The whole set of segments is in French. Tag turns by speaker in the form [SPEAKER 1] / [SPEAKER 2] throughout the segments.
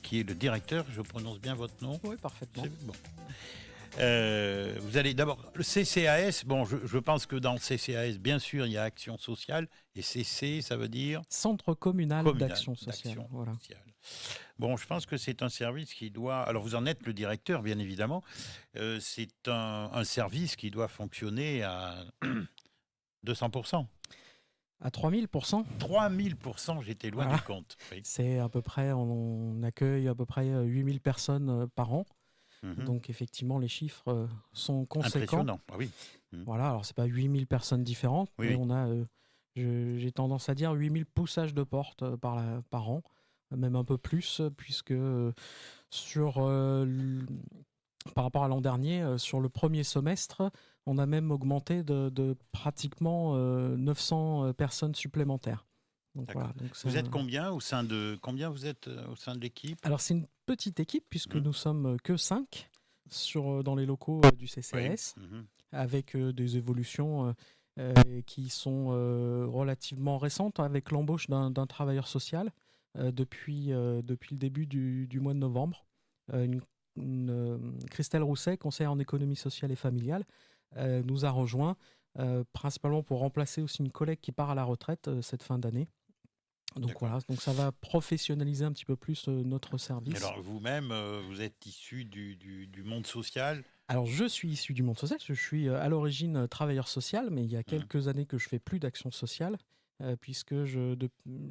[SPEAKER 1] qui est le directeur, je prononce bien votre nom?
[SPEAKER 2] Oui, parfaitement.
[SPEAKER 1] C'est bon. Vous allez d'abord le CCAS, bon je pense que dans le CCAS, bien sûr, il y a action sociale et CC, ça veut dire?
[SPEAKER 2] Centre communal
[SPEAKER 1] Communal
[SPEAKER 2] d'action sociale.
[SPEAKER 1] d'action
[SPEAKER 2] Voilà.
[SPEAKER 1] sociale. Bon, je pense que c'est un service qui doit alors vous en êtes le directeur, bien évidemment. C'est un service qui doit fonctionner à 200%.
[SPEAKER 2] À 3000%.
[SPEAKER 1] 3000%, j'étais loin
[SPEAKER 2] Voilà.
[SPEAKER 1] du compte. Oui.
[SPEAKER 2] C'est à peu près, on accueille à peu près 8000 personnes par an.
[SPEAKER 1] Mhm.
[SPEAKER 2] Donc effectivement, les chiffres sont conséquents.
[SPEAKER 1] Impressionnant, ah oui.
[SPEAKER 2] Voilà, alors c'est pas 8000 personnes différentes,
[SPEAKER 1] Oui,
[SPEAKER 2] mais
[SPEAKER 1] oui.
[SPEAKER 2] on a, j'ai tendance à dire 8000 poussages de porte par an, même un peu plus, puisque par rapport à l'an dernier, sur le premier semestre, on a même augmenté de pratiquement 900 personnes supplémentaires. Donc,
[SPEAKER 1] D'accord.
[SPEAKER 2] voilà, donc
[SPEAKER 1] Vous êtes combien au sein de vous êtes au sein de l'équipe?
[SPEAKER 2] Alors c'est une petite équipe puisque nous sommes que 5 dans les locaux du CCAS,
[SPEAKER 1] Oui.
[SPEAKER 2] avec des évolutions qui sont relativement récentes, avec l'embauche d'un travailleur social depuis le début du mois de novembre. Christelle Rousset, conseillère en économie sociale et familiale, nous a rejoint principalement pour remplacer aussi une collègue qui part à la retraite cette fin d'année. Donc
[SPEAKER 1] D'accord.
[SPEAKER 2] voilà, donc ça va professionnaliser un petit peu plus notre service.
[SPEAKER 1] Alors vous-même, vous êtes issu du monde social?
[SPEAKER 2] Alors je suis issu du monde social, je suis à l'origine travailleur social, mais il y a quelques années que je fais plus d'action sociale, puisque je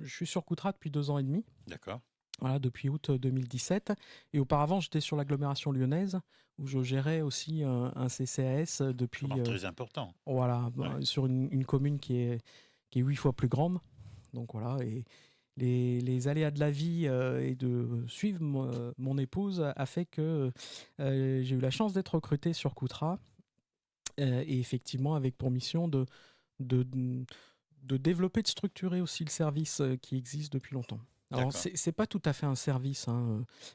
[SPEAKER 2] suis sur Coutras depuis 2 ans et demi.
[SPEAKER 1] D'accord.
[SPEAKER 2] Voilà, depuis août 2017. Et auparavant, j'étais sur l'agglomération lyonnaise, où je gérais aussi un CCAS depuis...
[SPEAKER 1] Très important.
[SPEAKER 2] Voilà,
[SPEAKER 1] Ouais.
[SPEAKER 2] sur une commune qui est 8 fois plus grande. Donc voilà, et les aléas de la vie et de suivre mon épouse a fait que j'ai eu la chance d'être recruté sur Coutras, et effectivement avec pour mission de, de développer, de structurer aussi le service qui existe depuis longtemps. Alors,
[SPEAKER 1] D'accord.
[SPEAKER 2] c'est pas tout à fait un service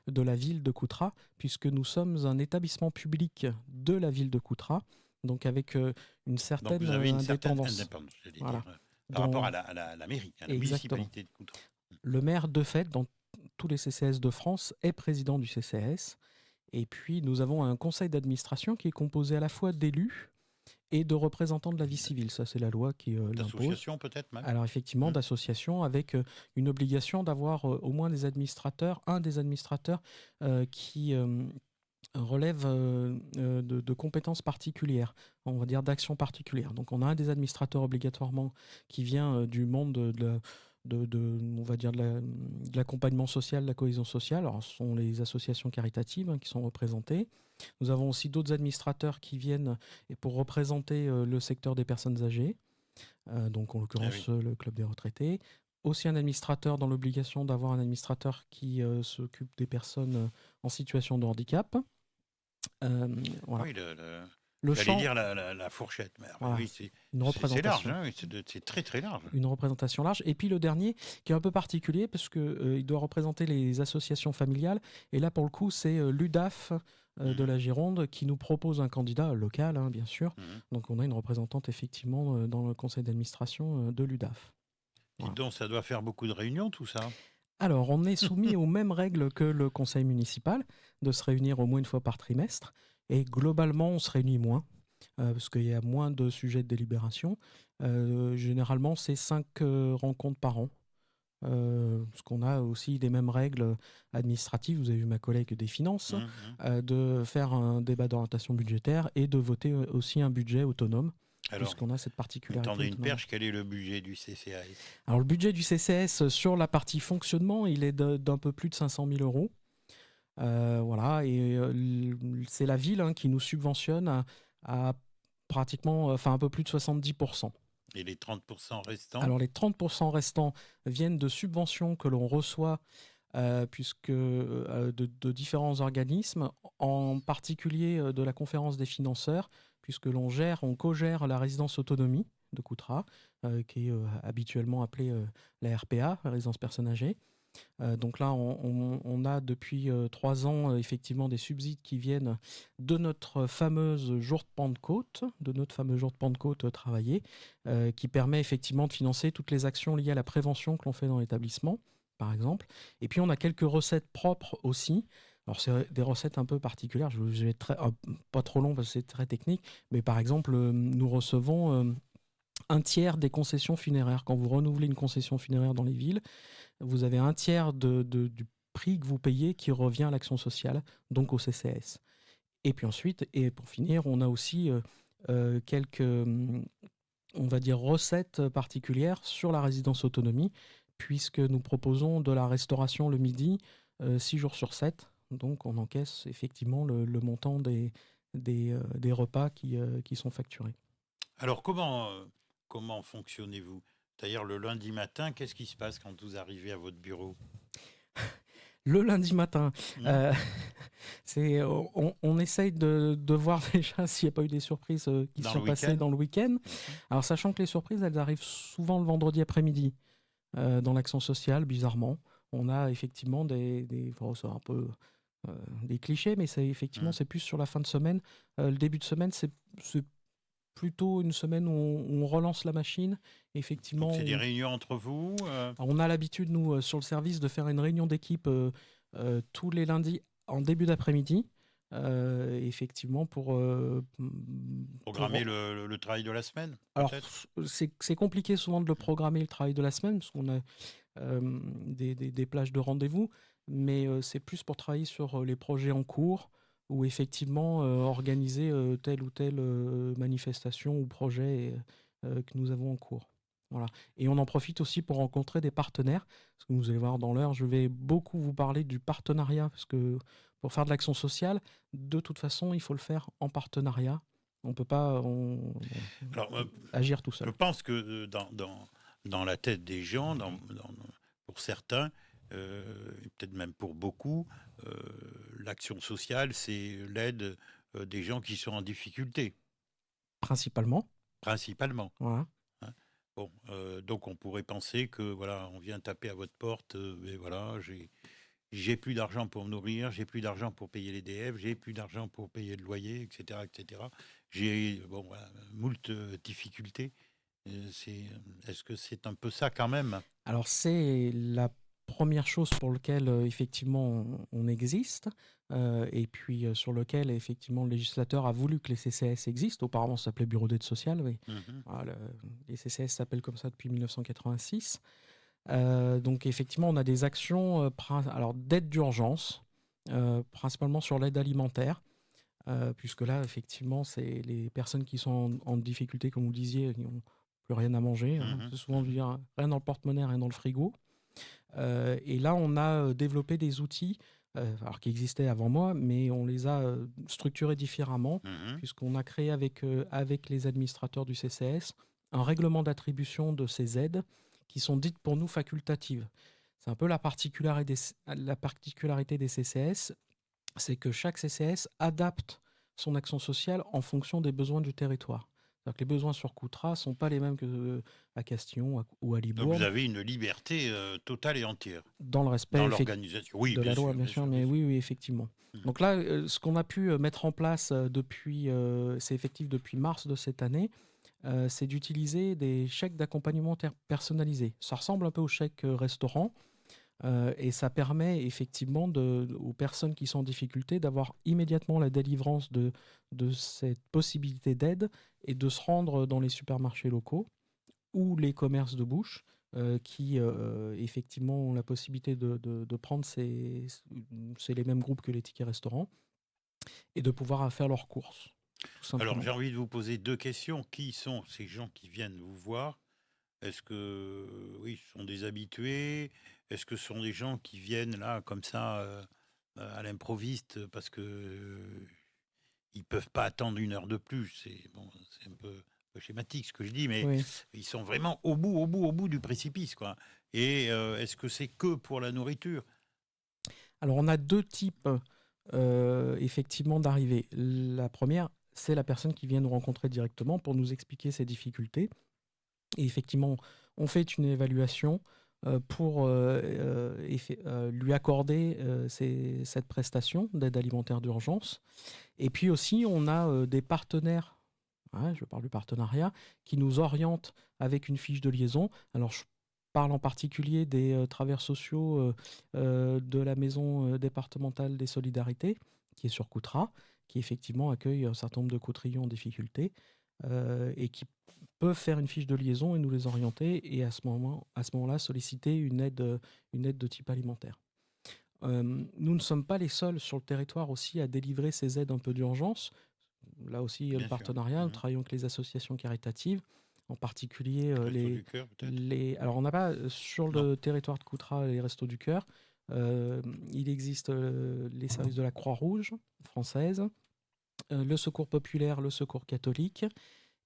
[SPEAKER 2] de la ville de Coutras, puisque nous sommes un établissement public de la ville de Coutras, donc avec une
[SPEAKER 1] Donc
[SPEAKER 2] certaine
[SPEAKER 1] vous avez une certaine
[SPEAKER 2] indépendance.
[SPEAKER 1] indépendance, j'allais
[SPEAKER 2] Voilà.
[SPEAKER 1] dire, par rapport à la mairie, à la
[SPEAKER 2] Exactement.
[SPEAKER 1] municipalité de Coutras.
[SPEAKER 2] Le maire, de fait, dans tous les CCS de France, est président du CCS. Et puis, nous avons un conseil d'administration qui est composé à la fois d'élus et de représentants de la vie civile. Ça, c'est la loi qui l'impose.
[SPEAKER 1] D'associations peut-être même?
[SPEAKER 2] Alors, effectivement, d'associations avec une obligation d'avoir au moins un des administrateurs qui relève de compétences particulières, on va dire d'actions particulières. Donc, on a un des administrateurs obligatoirement qui vient du monde on va dire de l'accompagnement social, de la cohésion sociale. Alors, ce sont les associations caritatives qui sont représentées. Nous avons aussi d'autres administrateurs qui viennent pour représenter le secteur des personnes âgées, donc en l'occurrence le club des retraités. Aussi un administrateur dans l'obligation d'avoir un administrateur qui s'occupe des personnes en situation de handicap. Voilà.
[SPEAKER 1] Oui,
[SPEAKER 2] J'allais
[SPEAKER 1] dire la fourchette, mais
[SPEAKER 2] voilà,
[SPEAKER 1] oui,
[SPEAKER 2] une représentation.
[SPEAKER 1] C'est large, c'est très très large.
[SPEAKER 2] Une représentation large. Et puis le dernier, qui est un peu particulier, parce qu'il doit représenter les associations familiales. Et là, pour le coup, c'est l'UDAF de la Gironde qui nous propose un candidat local, bien sûr. Donc on a une représentante, effectivement, dans le conseil d'administration de l'UDAF.
[SPEAKER 1] Voilà. Donc, ça doit faire beaucoup de réunions, tout ça?
[SPEAKER 2] Alors, on est soumis aux mêmes règles que le conseil municipal, de se réunir au moins une fois par trimestre. Et globalement, on se réunit moins, parce qu'il y a moins de sujets de délibération. Généralement, c'est 5 rencontres par an. Parce qu'on a aussi les mêmes règles administratives, vous avez vu ma collègue des finances, de faire un débat d'orientation budgétaire et de voter aussi un budget autonome.
[SPEAKER 1] Alors,
[SPEAKER 2] puisqu'on a cette particularité.
[SPEAKER 1] Tendez une perche, quel est le budget du CCAS?
[SPEAKER 2] Alors, le budget du CCAS sur la partie fonctionnement, il est d'un peu plus de 500 000 euros. Voilà, et c'est la ville qui nous subventionne à pratiquement, un peu plus de 70%.
[SPEAKER 1] Et les 30% restants?
[SPEAKER 2] Alors, les 30% restants viennent de subventions que l'on reçoit puisque de différents organismes, en particulier de la conférence des financeurs, puisque on co-gère la résidence autonomie de Coutras, qui est habituellement appelée la RPA, la résidence personnes âgées. Donc là, on a depuis 3 ans effectivement des subsides qui viennent de notre fameuse jour de Pentecôte, travaillé, qui permet effectivement de financer toutes les actions liées à la prévention que l'on fait dans l'établissement. par exemple. Et puis, on a quelques recettes propres aussi. Alors, c'est des recettes un peu particulières. Je vais être pas trop long parce que c'est très technique. Mais par exemple, nous recevons un tiers des concessions funéraires. Quand vous renouvelez une concession funéraire dans les villes, vous avez un tiers du prix que vous payez qui revient à l'action sociale, donc au CCAS. Et puis ensuite, et pour finir, on a aussi quelques, on va dire, recettes particulières sur la résidence autonomie, puisque nous proposons de la restauration le midi, 6 jours sur 7. Donc on encaisse effectivement le montant des repas qui sont facturés.
[SPEAKER 1] Alors, comment fonctionnez-vous? C'est-à-dire, le lundi matin, qu'est-ce qui se passe quand vous arrivez à votre bureau?
[SPEAKER 2] Le lundi matin,
[SPEAKER 1] Hmm.
[SPEAKER 2] on essaye de voir déjà s'il n'y a pas eu des surprises qui
[SPEAKER 1] Dans
[SPEAKER 2] sont
[SPEAKER 1] le
[SPEAKER 2] passées
[SPEAKER 1] week-end?
[SPEAKER 2] dans le week-end.
[SPEAKER 1] Mhm.
[SPEAKER 2] Alors, sachant que les surprises, elles arrivent souvent le vendredi après-midi dans l'action sociale, bizarrement. On a effectivement bon, c'est un peu des clichés, mais effectivement,
[SPEAKER 1] Hmm.
[SPEAKER 2] c'est plus sur la fin de semaine. Le début de semaine, c'est plutôt une semaine où on relance la machine.
[SPEAKER 1] Donc,
[SPEAKER 2] Effectivement,
[SPEAKER 1] c'est des réunions entre vous?
[SPEAKER 2] alors, on a l'habitude, nous, sur le service, de faire une réunion d'équipe tous les lundis en début d'après-midi, effectivement,
[SPEAKER 1] Programmer le travail de la semaine,
[SPEAKER 2] Alors,
[SPEAKER 1] peut-être?
[SPEAKER 2] c'est compliqué souvent de le programmer, le travail de la semaine, parce qu'on a des plages de rendez-vous, mais c'est plus pour travailler sur les projets en cours, ou effectivement organiser telle ou telle manifestation ou projet que nous avons en cours. Voilà. Et on en profite aussi pour rencontrer des partenaires, parce que vous allez voir dans l'heure, je vais beaucoup vous parler du partenariat, parce que pour faire de l'action sociale, de toute façon, il faut le faire en partenariat. On ne peut pas
[SPEAKER 1] Alors,
[SPEAKER 2] agir tout
[SPEAKER 1] je
[SPEAKER 2] seul.
[SPEAKER 1] pense que dans la tête des gens, pour certains, et peut-être même pour beaucoup, euh, l'action sociale, c'est l'aide des gens qui sont en difficulté,
[SPEAKER 2] Principalement.
[SPEAKER 1] principalement.
[SPEAKER 2] Voilà.
[SPEAKER 1] Hein. Bon, donc on pourrait penser que voilà, on vient taper à votre porte, et voilà, j'ai plus d'argent pour me nourrir, j'ai plus d'argent pour payer les DF, j'ai plus d'argent pour payer le loyer, etc., etc. J'ai bon, voilà, moult difficultés. Est-ce que c'est un peu ça quand même?
[SPEAKER 2] Alors, c'est la première chose pour laquelle, effectivement, on existe, et puis sur lequel, effectivement, le législateur a voulu que les CCAS existent. Auparavant, ça s'appelait Bureau d'aide sociale, oui.
[SPEAKER 1] Mhm.
[SPEAKER 2] Voilà, les CCAS s'appellent comme ça depuis 1986. Donc, effectivement, on a des actions alors, d'aide d'urgence, principalement sur l'aide alimentaire, puisque là, effectivement, c'est les personnes qui sont en difficulté, comme vous disiez, qui n'ont plus rien à manger. Hein.
[SPEAKER 1] Mhm.
[SPEAKER 2] C'est souvent
[SPEAKER 1] Mhm.
[SPEAKER 2] dire rien dans le porte-monnaie, rien dans le frigo. Et là, on a développé des outils alors qui existaient avant moi, mais on les a structurés différemment,
[SPEAKER 1] Mhm.
[SPEAKER 2] puisqu'on a créé avec les administrateurs du CCS un règlement d'attribution de ces aides qui sont dites pour nous facultatives. C'est un peu la particularité des CCS, c'est que chaque CCS adapte son action sociale en fonction des besoins du territoire. C'est-à-dire que les besoins sur Coutras ne sont pas les mêmes qu'à Castillon ou à
[SPEAKER 1] Donc vous
[SPEAKER 2] Libourne,
[SPEAKER 1] avez une liberté totale et entière
[SPEAKER 2] dans le
[SPEAKER 1] dans
[SPEAKER 2] respect
[SPEAKER 1] l'organisation. Oui,
[SPEAKER 2] de
[SPEAKER 1] bien
[SPEAKER 2] la loi,
[SPEAKER 1] sûr,
[SPEAKER 2] bien
[SPEAKER 1] bien
[SPEAKER 2] sûr,
[SPEAKER 1] sûr, bien
[SPEAKER 2] mais
[SPEAKER 1] sûr.
[SPEAKER 2] oui, oui, effectivement.
[SPEAKER 1] Mhm.
[SPEAKER 2] Donc là, ce qu'on a pu mettre en place depuis, c'est effectif depuis mars de cette année, c'est d'utiliser des chèques d'accompagnement personnalisés. Ça ressemble un peu au chèque restaurant, et ça permet effectivement aux personnes qui sont en difficulté d'avoir immédiatement la délivrance de cette possibilité d'aide et de se rendre dans les supermarchés locaux ou les commerces de bouche qui effectivement ont la possibilité de prendre c'est les mêmes groupes que les tickets restaurants et de pouvoir faire leurs courses, tout
[SPEAKER 1] Alors
[SPEAKER 2] simplement.
[SPEAKER 1] j'ai envie de vous poser deux questions. Qui sont ces gens qui viennent vous voir? Est-ce que oui, ce sont des habitués? Est-ce que ce sont des gens qui viennent là comme ça à l'improviste parce que ils peuvent pas attendre une heure de plus? C'est bon, c'est un peu schématique ce que je dis, mais
[SPEAKER 2] Oui.
[SPEAKER 1] ils sont vraiment au bout, au bout, au bout du précipice, quoi. Et est-ce que c'est que pour la nourriture?
[SPEAKER 2] Alors on a deux types effectivement d'arrivées. La première, c'est la personne qui vient nous rencontrer directement pour nous expliquer ses difficultés. Et effectivement, on fait une évaluation pour lui accorder cette prestation d'aide alimentaire d'urgence. Et puis aussi, on a des partenaires, je parle du partenariat, qui nous orientent avec une fiche de liaison. Alors, parle en particulier des travailleurs sociaux de la maison départementale des solidarités, qui est sur Coutras, qui effectivement accueille un certain nombre de couturiers en difficulté et qui peuvent faire une fiche de liaison et nous les orienter et à ce moment-là solliciter une aide de type alimentaire. Nous ne sommes pas les seuls sur le territoire aussi à délivrer ces aides un peu d'urgence. Là aussi, il y a le
[SPEAKER 1] Bien sûr.
[SPEAKER 2] partenariat. Nous travaillons avec les associations caritatives, en particulier
[SPEAKER 1] Restos du Cœur, peut-être?
[SPEAKER 2] Alors, on n'a pas sur
[SPEAKER 1] Non.
[SPEAKER 2] le territoire de Coutras les Restos du Cœur. Il existe les services de la Croix-Rouge française, le Secours populaire, le Secours catholique.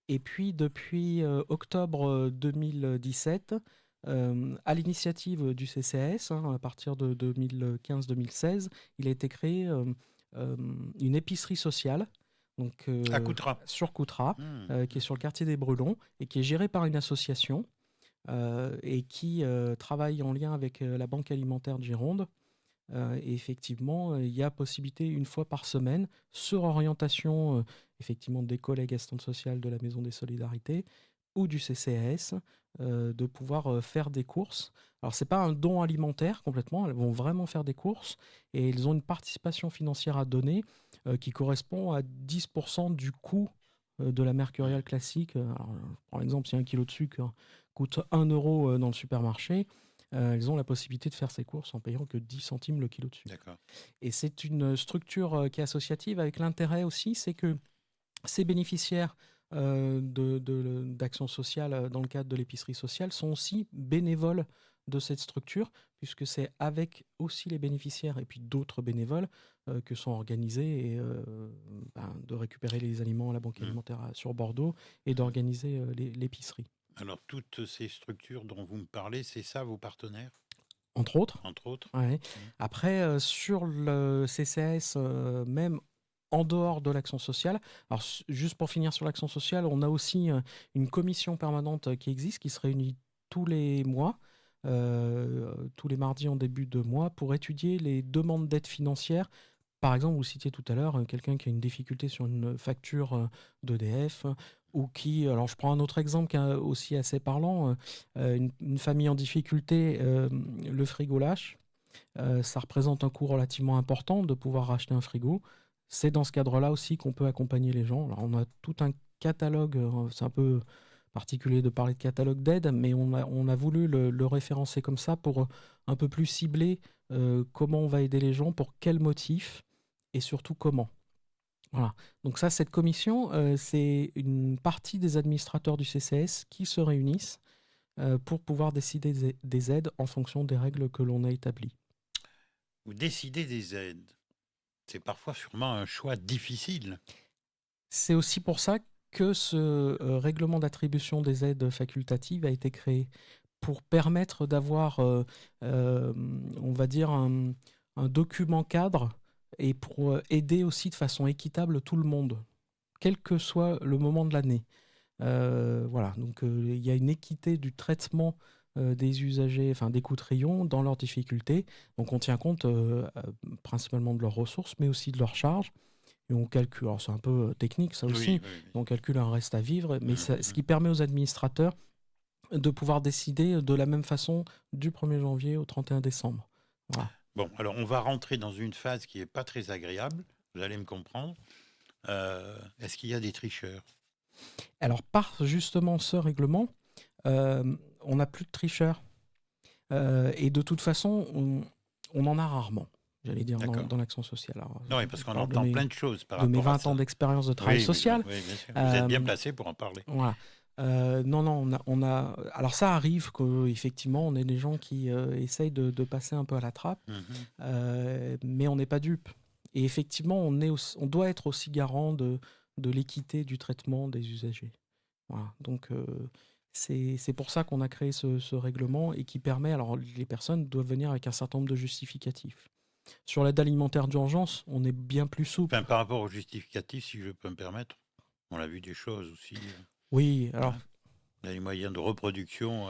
[SPEAKER 2] Et puis, depuis octobre 2017, à l'initiative du CCAS, à partir de 2015-2016, il a été créé une épicerie sociale donc,
[SPEAKER 1] À Coutras.
[SPEAKER 2] sur Coutras, qui est sur le
[SPEAKER 1] Mmh.
[SPEAKER 2] quartier des Brelons et qui est gérée par une association et qui travaille en lien avec la Banque alimentaire de Gironde. Et effectivement, il y a possibilité une fois par semaine, sur orientation effectivement des collègues assistantes sociales de la Maison des Solidarités ou du CCAS, de pouvoir faire des courses. Alors, ce n'est pas un don alimentaire complètement, elles vont vraiment faire des courses et elles ont une participation financière à donner qui correspond à 10% du coût de la mercuriale classique. Alors, je prends l'exemple, si un kilo de sucre coûte 1 euro dans le supermarché, elles ont la possibilité de faire ces courses en payant que 10 centimes le kilo de sucre.
[SPEAKER 1] D'accord.
[SPEAKER 2] Et c'est une structure qui est associative avec l'intérêt aussi, c'est que ces bénéficiaires d'action sociale dans le cadre de l'épicerie sociale sont aussi bénévoles de cette structure, puisque c'est avec aussi les bénéficiaires et puis d'autres bénévoles que sont organisés de récupérer les aliments à la banque alimentaire sur Bordeaux et d'organiser l'épicerie.
[SPEAKER 1] Alors, toutes ces structures dont vous me parlez, c'est ça vos partenaires,
[SPEAKER 2] Entre autres.
[SPEAKER 1] entre autres?
[SPEAKER 2] Ouais. Après, sur le CCAS, même en dehors de l'action sociale, alors juste pour finir sur l'action sociale, on a aussi une commission permanente qui existe, qui se réunit tous les mois, tous les mardis en début de mois, pour étudier les demandes d'aide financière. Par exemple, vous citiez tout à l'heure quelqu'un qui a une difficulté sur une facture d'EDF ou qui, alors je prends un autre exemple qui est aussi assez parlant, une famille en difficulté, le frigo lâche, ça représente un coût relativement important de pouvoir racheter un frigo. C'est dans ce cadre-là aussi qu'on peut accompagner les gens. Alors on a tout un catalogue, c'est un peu particulier de parler de catalogue d'aide, mais on a voulu le référencer comme ça pour un peu plus cibler comment on va aider les gens, pour quels motifs et surtout comment. Voilà. Donc ça, cette commission, c'est une partie des administrateurs du CCS qui se réunissent pour pouvoir décider des aides en fonction des règles que l'on a établies.
[SPEAKER 1] Vous décidez des aides. C'est parfois sûrement un choix difficile.
[SPEAKER 2] C'est aussi pour ça que ce règlement d'attribution des aides facultatives a été créé, pour permettre d'avoir, on va dire, un document cadre et pour aider aussi de façon équitable tout le monde, quel que soit le moment de l'année. Voilà, donc il y a une équité du traitement des usagers, enfin des coûts-trions dans leurs difficultés. Donc on tient compte principalement de leurs ressources, mais aussi de leurs charges. Et on calcule, alors c'est un peu technique ça aussi, on calcule un reste à vivre, mais ce qui permet aux administrateurs de pouvoir décider de la même façon du 1er janvier au 31 décembre. Voilà.
[SPEAKER 1] Bon, alors on va rentrer dans une phase qui n'est pas très agréable, vous allez me comprendre. Est-ce qu'il y a des tricheurs?
[SPEAKER 2] Alors par justement ce règlement, on n'a plus de tricheurs. Et de toute façon, on en a rarement, j'allais dire, dans l'action sociale. Alors,
[SPEAKER 1] oui, parce qu'on entend plein de choses par
[SPEAKER 2] de mes
[SPEAKER 1] rapport à
[SPEAKER 2] 20
[SPEAKER 1] ça.
[SPEAKER 2] ans d'expérience de travail social.
[SPEAKER 1] Oui, bien sûr. Vous êtes bien placé pour en parler.
[SPEAKER 2] Voilà. Non, on a. Alors ça arrive qu'effectivement, on ait des gens qui essayent de passer un peu à la trappe, mais on n'est pas dupe. Et effectivement, on doit être aussi garant de l'équité du traitement des usagers. Voilà. Donc c'est pour ça qu'on a créé ce règlement et qui permet. Alors les personnes doivent venir avec un certain nombre de justificatifs. Sur l'aide alimentaire d'urgence, on est bien plus souple.
[SPEAKER 1] Enfin, par rapport aux justificatifs, si je peux me permettre, on a vu des choses aussi.
[SPEAKER 2] Oui, alors.
[SPEAKER 1] Les moyens de reproduction.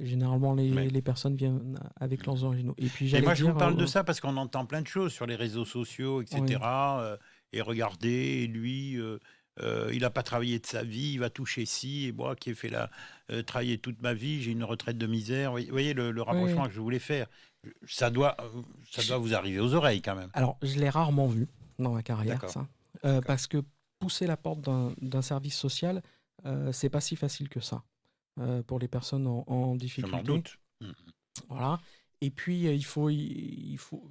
[SPEAKER 2] Généralement, les personnes viennent avec leurs originaux. Et puis,
[SPEAKER 1] Et moi, je vous parle de ça parce qu'on entend plein de choses sur les réseaux sociaux, etc.
[SPEAKER 2] Oui.
[SPEAKER 1] Et regardez, lui, il n'a pas travaillé de sa vie, il va toucher ci, et moi qui ai fait travailler toute ma vie, j'ai une retraite de misère. Vous voyez le
[SPEAKER 2] Oui.
[SPEAKER 1] rapprochement que je voulais faire. Ça doit, ça
[SPEAKER 2] Je-
[SPEAKER 1] doit vous arriver aux oreilles quand même.
[SPEAKER 2] Alors, je l'ai rarement vu dans ma carrière,
[SPEAKER 1] D'accord,
[SPEAKER 2] ça.
[SPEAKER 1] d'accord.
[SPEAKER 2] Parce que pousser la porte d'un service social, c'est pas si facile que ça pour les personnes en
[SPEAKER 1] Je m'en
[SPEAKER 2] difficulté.
[SPEAKER 1] doute. Mhm.
[SPEAKER 2] Voilà. Et puis,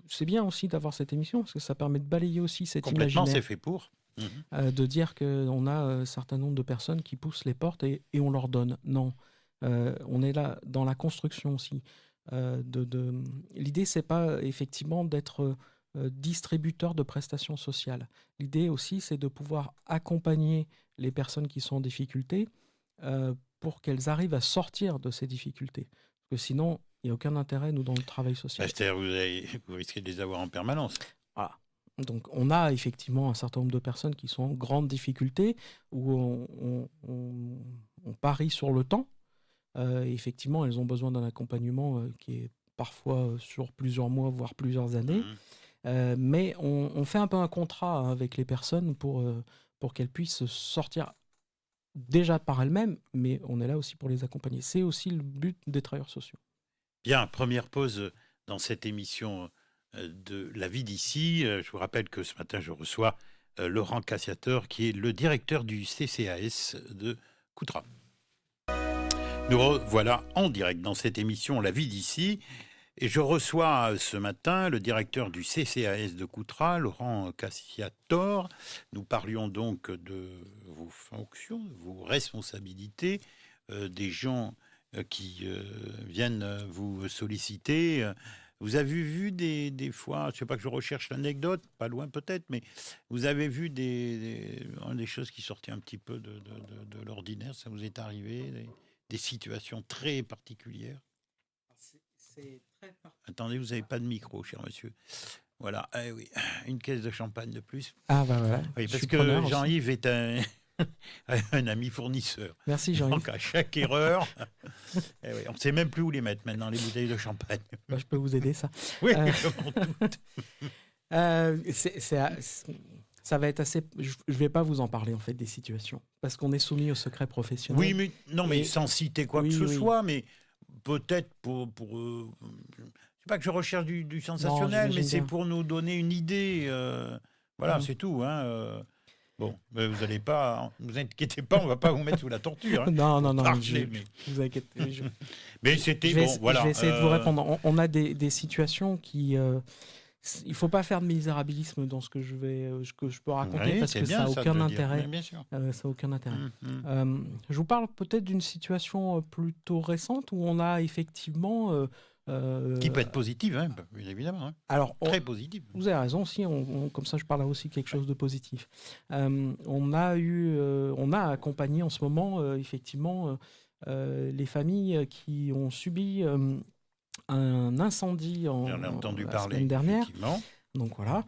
[SPEAKER 2] c'est bien aussi d'avoir cette émission parce que ça permet de balayer aussi cet
[SPEAKER 1] Complètement, c'est
[SPEAKER 2] imaginaire,
[SPEAKER 1] fait pour. Mhm.
[SPEAKER 2] de dire qu'on a un certain nombre de personnes qui poussent les portes et on leur donne. Non. On est là dans la construction aussi. L'idée, c'est pas effectivement d'être distributeur de prestations sociales. L'idée aussi, c'est de pouvoir accompagner les personnes qui sont en difficulté pour qu'elles arrivent à sortir de ces difficultés. Parce que sinon, il n'y a aucun intérêt, nous, dans le travail social.
[SPEAKER 1] C'est-à-dire vous risquez de les avoir en permanence.
[SPEAKER 2] Voilà. Donc, on a effectivement un certain nombre de personnes qui sont en grande difficulté, où on parie sur le temps. Effectivement, elles ont besoin d'un accompagnement qui est parfois sur plusieurs mois, voire plusieurs années.
[SPEAKER 1] Mhm.
[SPEAKER 2] Mais on fait un peu un contrat avec les personnes pour qu'elles puissent sortir déjà par elles-mêmes, mais on est là aussi pour les accompagner. C'est aussi le but des travailleurs sociaux.
[SPEAKER 1] Bien, première pause dans cette émission de La vie d'ici. Je vous rappelle que ce matin, je reçois Laurent Cassiator, qui est le directeur du CCAS de Coutras. Nous voilà en direct dans cette émission La vie d'ici. Et je reçois ce matin le directeur du CCAS de Coutras, Laurent Cassiator. Nous parlions donc de vos fonctions, de vos responsabilités, des gens qui viennent vous solliciter. Vous avez vu des fois, je ne sais pas que je recherche l'anecdote, pas loin peut-être, mais vous avez vu des choses qui sortaient un petit peu de l'ordinaire, ça vous est arrivé, des situations très particulières? Attendez, vous n'avez pas de micro, cher monsieur. Voilà, oui, une caisse de champagne de plus.
[SPEAKER 2] Ah bah voilà,
[SPEAKER 1] Oui,
[SPEAKER 2] je
[SPEAKER 1] parce
[SPEAKER 2] suis
[SPEAKER 1] que
[SPEAKER 2] preneur aussi.
[SPEAKER 1] Jean-Yves est un ami fournisseur.
[SPEAKER 2] Merci Jean-Yves.
[SPEAKER 1] Donc à chaque erreur, oui, on ne sait même plus où les mettre maintenant, les bouteilles de champagne.
[SPEAKER 2] Bah, je peux vous aider ça.
[SPEAKER 1] Oui,
[SPEAKER 2] Ça va être assez. Je ne vais pas vous en parler en fait des situations parce qu'on est soumis au secret professionnel.
[SPEAKER 1] oui, mais non, mais
[SPEAKER 2] Et
[SPEAKER 1] sans citer quoi que
[SPEAKER 2] oui,
[SPEAKER 1] ce
[SPEAKER 2] oui.
[SPEAKER 1] soit, mais peut-être c'est pas que je recherche du
[SPEAKER 2] Non,
[SPEAKER 1] sensationnel, mais
[SPEAKER 2] j'imagine
[SPEAKER 1] c'est
[SPEAKER 2] bien.
[SPEAKER 1] pour nous donner une idée. Voilà,
[SPEAKER 2] Mhm.
[SPEAKER 1] c'est tout. Bon, mais vous allez pas, vous inquiétez pas, on va pas vous mettre sous la torture.
[SPEAKER 2] Non, non,
[SPEAKER 1] Pour
[SPEAKER 2] non,
[SPEAKER 1] parler, mais
[SPEAKER 2] vous inquiétez.
[SPEAKER 1] mais c'était
[SPEAKER 2] Je vais,
[SPEAKER 1] bon,
[SPEAKER 2] je
[SPEAKER 1] voilà.
[SPEAKER 2] vais essayer de vous répondre. On a des situations qui. Il ne faut pas faire de misérabilisme dans ce que je peux raconter
[SPEAKER 1] Oui,
[SPEAKER 2] parce
[SPEAKER 1] c'est
[SPEAKER 2] que
[SPEAKER 1] bien
[SPEAKER 2] ça n'a
[SPEAKER 1] ça de
[SPEAKER 2] aucun
[SPEAKER 1] le dire,
[SPEAKER 2] intérêt.
[SPEAKER 1] mais bien sûr.
[SPEAKER 2] Ça a aucun intérêt.
[SPEAKER 1] Mhm.
[SPEAKER 2] Je vous parle peut-être d'une situation plutôt récente où on a effectivement.
[SPEAKER 1] Qui peut être positive, hein, bien évidemment, hein.
[SPEAKER 2] Alors,
[SPEAKER 1] Très positive.
[SPEAKER 2] vous avez raison aussi, comme ça je parle aussi quelque chose de positif. On a accompagné en ce moment effectivement les familles qui ont subi un incendie
[SPEAKER 1] J'en ai entendu
[SPEAKER 2] la
[SPEAKER 1] parler,
[SPEAKER 2] semaine dernière.
[SPEAKER 1] effectivement.
[SPEAKER 2] Donc voilà,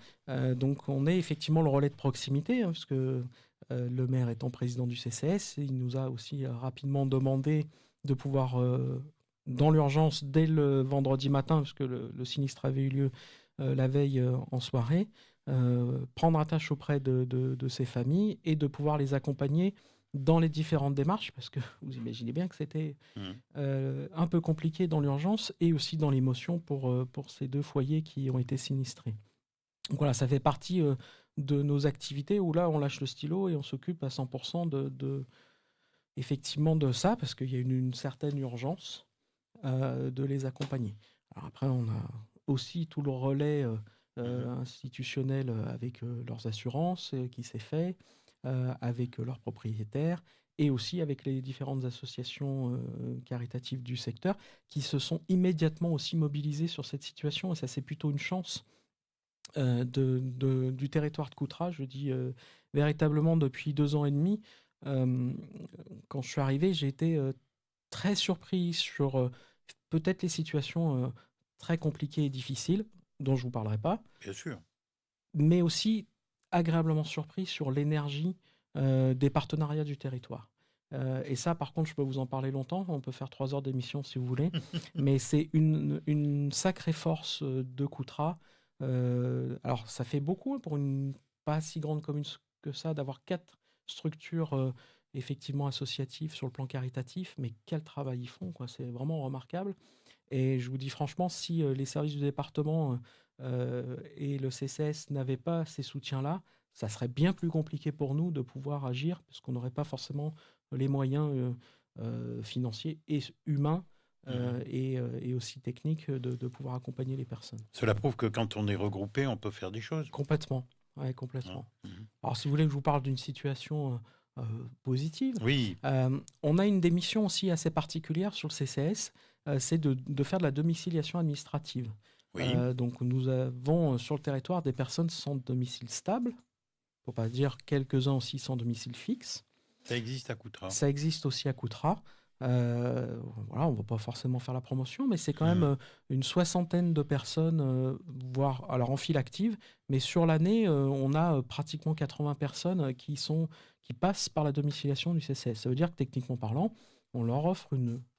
[SPEAKER 2] donc on est effectivement le relais de proximité, hein, parce que le maire étant président du CCS, il nous a aussi rapidement demandé de pouvoir, dans l'urgence, dès le vendredi matin, parce que le sinistre avait eu lieu la veille en soirée, prendre attache auprès de ces familles et de pouvoir les accompagner dans les différentes démarches, parce que vous imaginez bien que c'était
[SPEAKER 1] Mhm.
[SPEAKER 2] un peu compliqué dans l'urgence et aussi dans l'émotion pour ces deux foyers qui ont été sinistrés. Donc voilà, ça fait partie de nos activités où là, on lâche le stylo et on s'occupe à 100% effectivement de ça, parce qu'il y a une certaine urgence de les accompagner. Alors après, on a aussi tout le relais institutionnel avec leurs assurances qui s'est fait, avec leurs propriétaires, et aussi avec les différentes associations caritatives du secteur qui se sont immédiatement aussi mobilisées sur cette situation, et ça c'est plutôt une chance du territoire de Coutras. Je dis véritablement depuis 2 ans et demi. Quand je suis arrivé, j'ai été très surpris sur peut-être les situations très compliquées et difficiles, dont je ne vous parlerai pas,
[SPEAKER 1] Bien sûr.
[SPEAKER 2] mais aussi agréablement surpris sur l'énergie des partenariats du territoire. Et ça, par contre, je peux vous en parler longtemps. On peut faire 3 heures d'émission si vous voulez. Mais c'est une sacrée force de Coutras. Alors, ça fait beaucoup pour une pas si grande commune que ça, d'avoir 4 structures effectivement associatives sur le plan caritatif, mais quel travail ils font, quoi. C'est vraiment remarquable. Et je vous dis franchement, si les services du département et le CCS n'avaient pas ces soutiens-là, ça serait bien plus compliqué pour nous de pouvoir agir, parce qu'on n'aurait pas forcément les moyens financiers et humains
[SPEAKER 1] Mhm.
[SPEAKER 2] et aussi techniques de pouvoir accompagner les personnes.
[SPEAKER 1] Cela prouve que quand on est regroupé, on peut faire des choses.
[SPEAKER 2] Complètement, ouais,
[SPEAKER 1] Hein.
[SPEAKER 2] complètement.
[SPEAKER 1] Mhm.
[SPEAKER 2] Alors, si vous voulez que je vous parle d'une situation positive,
[SPEAKER 1] Oui,
[SPEAKER 2] on a une des missions aussi assez particulière sur le CCS, c'est de faire de la domiciliation administrative.
[SPEAKER 1] oui,
[SPEAKER 2] Donc, nous avons sur le territoire des personnes sans domicile stable, pour pas dire quelques-uns aussi sans domicile fixe.
[SPEAKER 1] ça existe à Coutras.
[SPEAKER 2] Ça existe aussi à Coutras. Voilà, on ne va pas forcément faire la promotion, mais c'est quand même
[SPEAKER 1] Mhm.
[SPEAKER 2] une soixantaine de personnes, voire alors en file active. Mais sur l'année, on a pratiquement 80 personnes qui passent par la domiciliation du CCS. Ça veut dire que techniquement parlant, on leur offre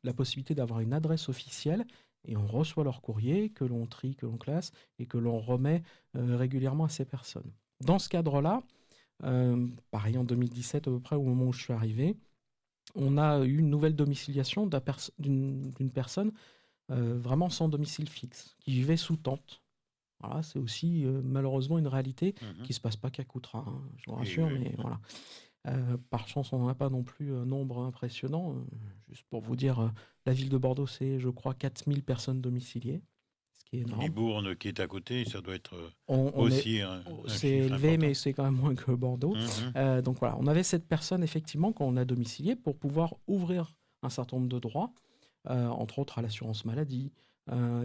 [SPEAKER 2] la possibilité d'avoir une adresse officielle et on reçoit leur courrier que l'on trie, que l'on classe et que l'on remet régulièrement à ces personnes. Dans ce cadre-là, pareil en 2017 à peu près au moment où je suis arrivé, on a eu une nouvelle domiciliation d'une personne vraiment sans domicile fixe, qui vivait sous tente. Voilà, c'est aussi malheureusement une réalité
[SPEAKER 1] Mhm.
[SPEAKER 2] qui ne se passe pas qu'à Coutras, hein, je vous
[SPEAKER 1] Oui,
[SPEAKER 2] rassure,
[SPEAKER 1] oui,
[SPEAKER 2] mais voilà. Par chance, on n'en a pas non plus un nombre impressionnant. Juste pour vous dire, la ville de Bordeaux, c'est, je crois, 4000 personnes domiciliées, ce qui est énorme.
[SPEAKER 1] Libourne qui est à côté, ça doit être
[SPEAKER 2] On est,
[SPEAKER 1] aussi un
[SPEAKER 2] c'est
[SPEAKER 1] chiffre
[SPEAKER 2] élevé, mais
[SPEAKER 1] important.
[SPEAKER 2] c'est quand même moins que Bordeaux.
[SPEAKER 1] Mhm.
[SPEAKER 2] Donc voilà, on avait cette personne effectivement qu'on a domiciliée pour pouvoir ouvrir un certain nombre de droits, entre autres à l'assurance maladie,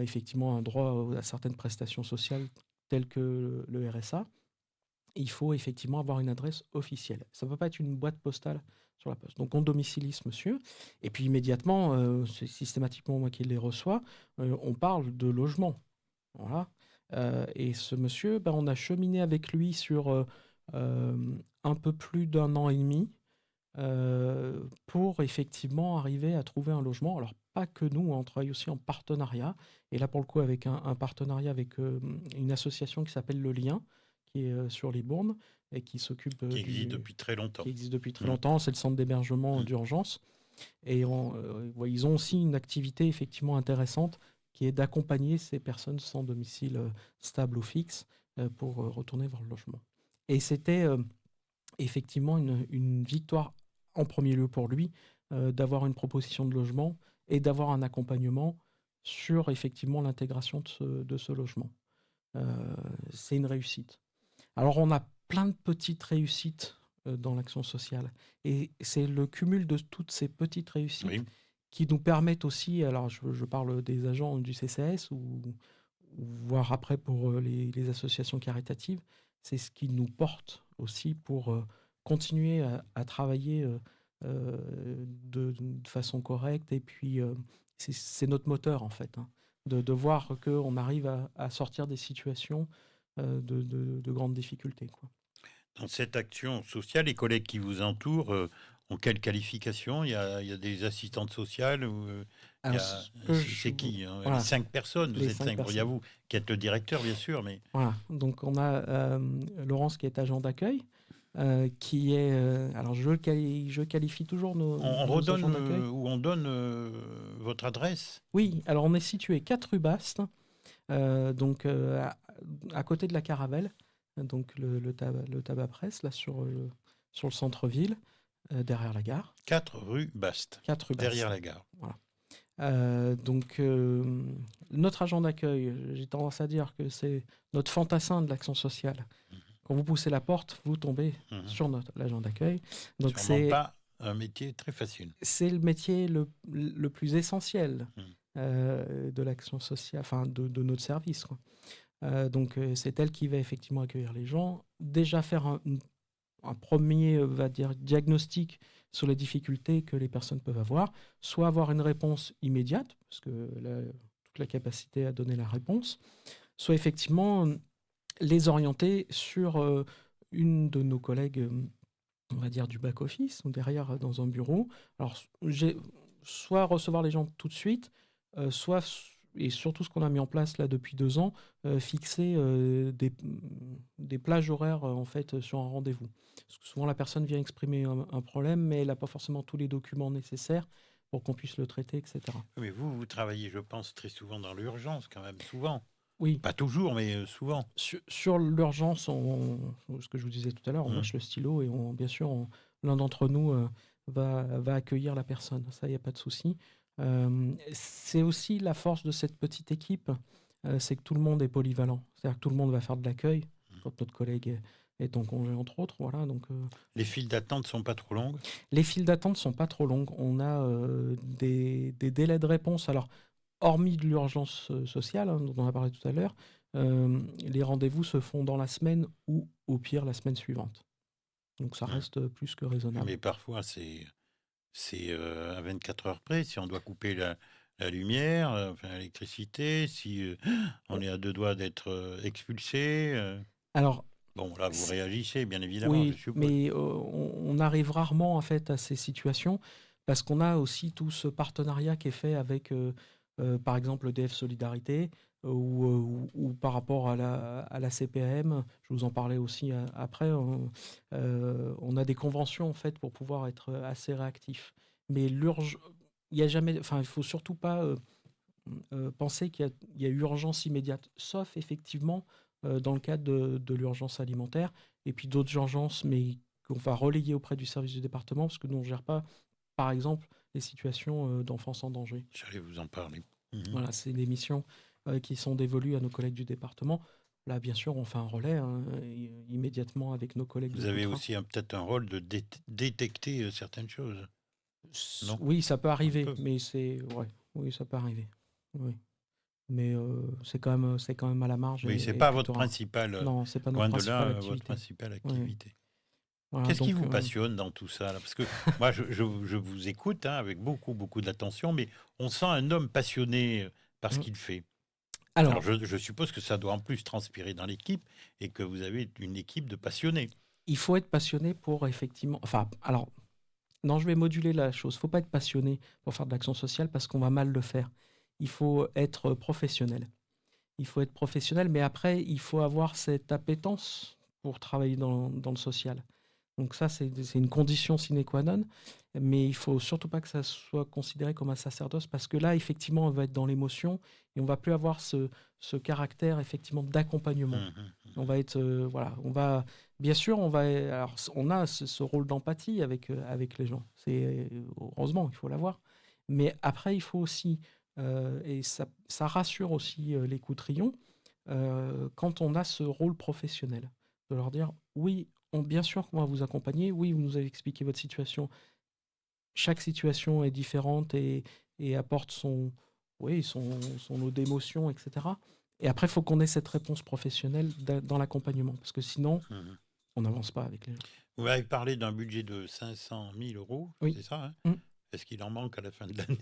[SPEAKER 2] effectivement un droit à certaines prestations sociales telles que le RSA. Il faut effectivement avoir une adresse officielle. Ça ne peut pas être une boîte postale sur la poste. Donc on domicilie ce monsieur, et puis immédiatement, c'est systématiquement moi qui les reçois, on parle de logement. Voilà. Et ce monsieur, ben, on a cheminé avec lui sur un peu plus d'un an et demi pour effectivement arriver à trouver un logement. Alors, pas que nous, on travaille aussi en partenariat. Et là, pour le coup, avec un partenariat avec une association qui s'appelle Le Lien, qui est sur les Bournes et qui s'occupe
[SPEAKER 1] Qui existe depuis très longtemps.
[SPEAKER 2] qui existe depuis très
[SPEAKER 1] Mhm.
[SPEAKER 2] longtemps. C'est le centre d'hébergement
[SPEAKER 1] Mhm.
[SPEAKER 2] d'urgence. Et ouais, ils ont aussi une activité effectivement intéressante qui est d'accompagner ces personnes sans domicile stable ou fixe pour retourner vers le logement. Et c'était effectivement une victoire en premier lieu pour lui d'avoir une proposition de logement et d'avoir un accompagnement sur effectivement l'intégration de ce logement. Euh, c'est une réussite. Alors on a plein de petites réussites dans l'action sociale et c'est le cumul de toutes ces petites réussites
[SPEAKER 1] Oui.
[SPEAKER 2] qui nous permettent aussi, alors je parle des agents du CCS ou voire après pour les associations caritatives, c'est ce qui nous porte aussi pour continuer à travailler de façon correcte. Et puis, c'est notre moteur, en fait, hein, de voir qu'on arrive à sortir des situations de grandes difficultés, quoi.
[SPEAKER 1] Dans cette action sociale, les collègues qui vous entourent ont quelle qualification? Il y a des assistantes sociales ou il y
[SPEAKER 2] Alors,
[SPEAKER 1] a,
[SPEAKER 2] ce que
[SPEAKER 1] c'est qui, hein? Les
[SPEAKER 2] voilà,
[SPEAKER 1] 5 personnes, vous
[SPEAKER 2] les
[SPEAKER 1] êtes
[SPEAKER 2] cinq
[SPEAKER 1] 5. Bon, il y a
[SPEAKER 2] personnes.
[SPEAKER 1] vous qui êtes le directeur, bien sûr, mais
[SPEAKER 2] Voilà, donc on a Laurence qui est agent d'accueil, qui est... alors je qualifie toujours
[SPEAKER 1] on
[SPEAKER 2] nos agents
[SPEAKER 1] redonne
[SPEAKER 2] d'accueil.
[SPEAKER 1] ou on donne votre adresse.
[SPEAKER 2] Oui, alors on est situé 4 rue Baste, donc à côté de la Caravelle, donc le tabac presse, là sur le centre-ville, derrière la gare.
[SPEAKER 1] 4 rue Baste,
[SPEAKER 2] 4 rue
[SPEAKER 1] derrière
[SPEAKER 2] Baste.
[SPEAKER 1] la gare.
[SPEAKER 2] Voilà. Donc notre agent d'accueil, j'ai tendance à dire que c'est notre fantassin de l'action sociale. Quand vous poussez la porte, vous tombez
[SPEAKER 1] Mhm.
[SPEAKER 2] sur l'agent d'accueil. Donc
[SPEAKER 1] Sûrement pas un métier très facile.
[SPEAKER 2] c'est le métier le plus essentiel
[SPEAKER 1] Mhm.
[SPEAKER 2] de l'action sociale, enfin de notre service, quoi. Donc c'est elle qui va effectivement accueillir les gens, déjà faire un premier va dire, diagnostic sur les difficultés que les personnes peuvent avoir, soit avoir une réponse immédiate, parce que toute la capacité à donner la réponse, soit effectivement les orienter sur une de nos collègues, on va dire du back-office, ou derrière dans un bureau. Alors, soit recevoir les gens tout de suite, et surtout ce qu'on a mis en place là depuis 2 ans, fixer des plages horaires en fait sur un rendez-vous. Parce que souvent la personne vient exprimer un problème, mais elle n'a pas forcément tous les documents nécessaires pour qu'on puisse le traiter, etc.
[SPEAKER 1] Mais vous travaillez, je pense, très souvent dans l'urgence, quand même, souvent.
[SPEAKER 2] Oui,
[SPEAKER 1] Pas toujours, mais souvent.
[SPEAKER 2] sur l'urgence, ce que je vous disais tout à l'heure, on
[SPEAKER 1] Mmh.
[SPEAKER 2] lâche le stylo et bien sûr, l'un d'entre nous va accueillir la personne. Ça, il n'y a pas de souci. C'est aussi la force de cette petite équipe, c'est que tout le monde est polyvalent. C'est-à-dire que tout le monde va faire de l'accueil quand notre collègue est en congé, entre autres. Voilà, donc,
[SPEAKER 1] Les files d'attente sont pas trop longues?
[SPEAKER 2] les files d'attente sont pas trop longues. On a des délais de réponse. Alors, hormis de l'urgence sociale, hein, dont on a parlé tout à l'heure, les rendez-vous se font dans la semaine ou au pire la semaine suivante. Donc ça
[SPEAKER 1] Mmh.
[SPEAKER 2] reste plus que raisonnable.
[SPEAKER 1] Mais parfois, c'est à 24 heures près. Si on doit couper la lumière, enfin l'électricité, si on est à 2 doigts d'être expulsé.
[SPEAKER 2] Alors,
[SPEAKER 1] Bon, là, vous
[SPEAKER 2] c'est-
[SPEAKER 1] réagissez, bien évidemment, je
[SPEAKER 2] oui,
[SPEAKER 1] suppose.
[SPEAKER 2] mais on arrive rarement en fait à ces situations parce qu'on a aussi tout ce partenariat qui est fait avec, par exemple, EDF Solidarité ou par rapport à la CPAM. Je vous en parlais aussi après. On a des conventions en fait pour pouvoir être assez réactif. Mais il y a jamais, enfin, il faut surtout pas penser qu'il y a urgence immédiate, sauf effectivement dans le cadre de l'urgence alimentaire, et puis d'autres urgences, mais qu'on va relayer auprès du service du département, parce que nous, on ne gère pas, par exemple, les situations d'enfance en danger.
[SPEAKER 1] J'allais vous en parler. Mmh.
[SPEAKER 2] Voilà, c'est des missions qui sont dévolues à nos collègues du département. Là, bien sûr, on fait un relais immédiatement avec nos collègues de
[SPEAKER 1] Vous avez
[SPEAKER 2] Coutras.
[SPEAKER 1] aussi peut-être un rôle de détecter certaines choses, non?
[SPEAKER 2] Oui, ça peut
[SPEAKER 1] Un
[SPEAKER 2] arriver,
[SPEAKER 1] peu.
[SPEAKER 2] mais ouais, oui, ça peut arriver. Oui. Mais c'est quand même à la marge
[SPEAKER 1] Oui, c'est
[SPEAKER 2] et
[SPEAKER 1] pas votre
[SPEAKER 2] plutôt rare.
[SPEAKER 1] principal,
[SPEAKER 2] Non, c'est pas notre
[SPEAKER 1] loin de
[SPEAKER 2] principale
[SPEAKER 1] là, votre
[SPEAKER 2] activité.
[SPEAKER 1] principale
[SPEAKER 2] Oui,
[SPEAKER 1] activité.
[SPEAKER 2] voilà,
[SPEAKER 1] Qu'est-ce qui
[SPEAKER 2] donc
[SPEAKER 1] vous passionne dans tout ça, là? Parce que moi, je vous écoute, hein, avec beaucoup, beaucoup d'attention, mais on sent un homme passionné par ce
[SPEAKER 2] mmh.
[SPEAKER 1] qu'il fait. Alors,
[SPEAKER 2] Alors,
[SPEAKER 1] je suppose que ça doit en plus transpirer dans l'équipe et que vous avez une équipe de passionnés.
[SPEAKER 2] il faut être passionné pour effectivement enfin, alors non, je vais moduler la chose. Il faut pas être passionné pour faire de l'action sociale parce qu'on va mal le faire. Il faut être professionnel. Il faut être professionnel, mais après, il faut avoir cette appétence pour travailler dans le social. Donc ça, c'est une condition sine qua non, mais il faut surtout pas que ça soit considéré comme un sacerdoce parce que là, effectivement, on va être dans l'émotion et on va plus avoir ce caractère effectivement d'accompagnement.
[SPEAKER 1] Mmh.
[SPEAKER 2] On va être, voilà, on va, bien sûr, alors, on a ce rôle d'empathie avec les gens. C'est heureusement, il faut l'avoir. Mais après, il faut aussi, et ça rassure aussi les Coutrillons, quand on a ce rôle professionnel, de leur dire oui, bien sûr qu'on va vous accompagner, oui, vous nous avez expliqué votre situation. Chaque situation est différente et apporte oui, son lot d'émotions, etc. Et après, il faut qu'on ait cette réponse professionnelle dans l'accompagnement, parce que sinon,
[SPEAKER 1] Mmh.
[SPEAKER 2] on n'avance pas avec les gens.
[SPEAKER 1] Vous m'avez parlé d'un budget de 500 000 €,
[SPEAKER 2] Oui.
[SPEAKER 1] c'est ça, hein?
[SPEAKER 2] Mm.
[SPEAKER 1] Est-ce qu'il en manque à la fin de l'année?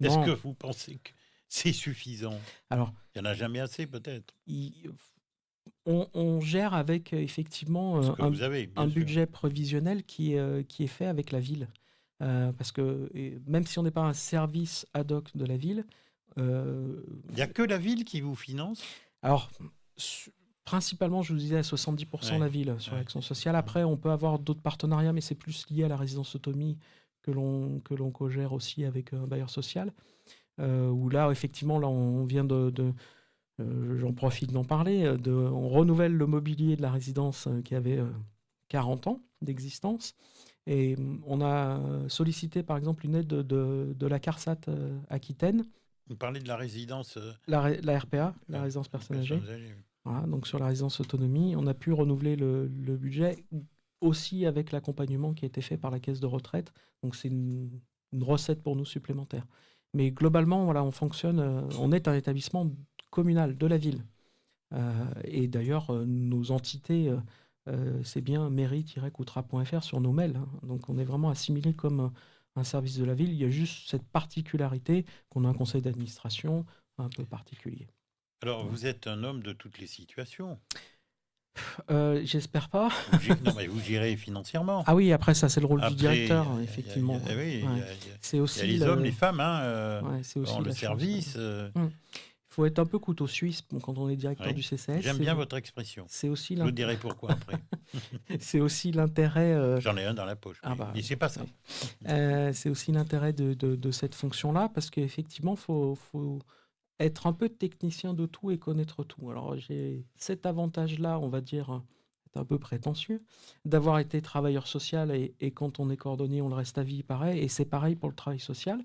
[SPEAKER 1] Est-ce que
[SPEAKER 2] Non.
[SPEAKER 1] vous pensez que c'est suffisant?
[SPEAKER 2] Alors,
[SPEAKER 1] Il y en a jamais assez peut-être?
[SPEAKER 2] on gère avec effectivement
[SPEAKER 1] Ce que vous avez,
[SPEAKER 2] un
[SPEAKER 1] bien sûr.
[SPEAKER 2] budget prévisionnel qui est fait avec la ville. Parce que même si on n'est pas un service ad hoc de la ville,
[SPEAKER 1] Il y a que la ville qui vous finance?
[SPEAKER 2] alors, principalement, je vous disais à 70%
[SPEAKER 1] Ouais,
[SPEAKER 2] la ville sur
[SPEAKER 1] ouais.
[SPEAKER 2] l'action sociale.
[SPEAKER 1] Mmh.
[SPEAKER 2] Après, on peut avoir d'autres partenariats, mais c'est plus lié à la résidence autonomie que l'on co-gère aussi avec un bailleur social. Où là, effectivement, là, on vient j'en profite d'en parler, on renouvelle le mobilier de la résidence qui avait 40 ans d'existence. Et on a sollicité, par exemple, une aide de la CARSAT Aquitaine,
[SPEAKER 1] Vous parlez de la résidence,
[SPEAKER 2] la RPA, la résidence personnes âgées.
[SPEAKER 1] personnes âgées, oui.
[SPEAKER 2] Voilà, donc sur la résidence autonomie, on a pu renouveler le budget aussi avec l'accompagnement qui a été fait par la caisse de retraite. Donc c'est une recette pour nous supplémentaire. Mais globalement, voilà, on fonctionne, on est un établissement communal de la ville. Et d'ailleurs, nos entités, c'est bien mairie-coutra.fr sur nos mails, hein. Donc on est vraiment assimilé comme un service de la ville. Il y a juste cette particularité qu'on a un conseil d'administration un peu particulier.
[SPEAKER 1] Alors,
[SPEAKER 2] Voilà.
[SPEAKER 1] vous êtes un homme de toutes les situations.
[SPEAKER 2] J'espère pas.
[SPEAKER 1] Non, mais vous gérez financièrement.
[SPEAKER 2] Ah oui, après ça, c'est le rôle du
[SPEAKER 1] Après,
[SPEAKER 2] directeur,
[SPEAKER 1] il y a
[SPEAKER 2] effectivement.
[SPEAKER 1] oui,
[SPEAKER 2] Ouais. C'est
[SPEAKER 1] il y a
[SPEAKER 2] aussi
[SPEAKER 1] les hommes, les femmes, hein,
[SPEAKER 2] ouais, c'est aussi
[SPEAKER 1] dans le
[SPEAKER 2] la chance.
[SPEAKER 1] service.
[SPEAKER 2] Mm. faut être un peu couteau suisse quand on est directeur du
[SPEAKER 1] Oui.
[SPEAKER 2] CCS.
[SPEAKER 1] J'aime bien votre expression.
[SPEAKER 2] C'est aussi
[SPEAKER 1] Je vous dirai pourquoi après.
[SPEAKER 2] c'est aussi l'intérêt.
[SPEAKER 1] J'en ai un dans la poche.
[SPEAKER 2] Ah
[SPEAKER 1] Oui.
[SPEAKER 2] bah,
[SPEAKER 1] Mais c'est pas ça.
[SPEAKER 2] oui. C'est aussi l'intérêt de cette fonction-là, parce qu'effectivement, faut être un peu technicien de tout et connaître tout. Alors, j'ai cet avantage-là, on va dire, c'est un peu prétentieux, d'avoir été travailleur social, et quand on est coordonné, on le reste à vie, pareil, et c'est pareil pour le travail social.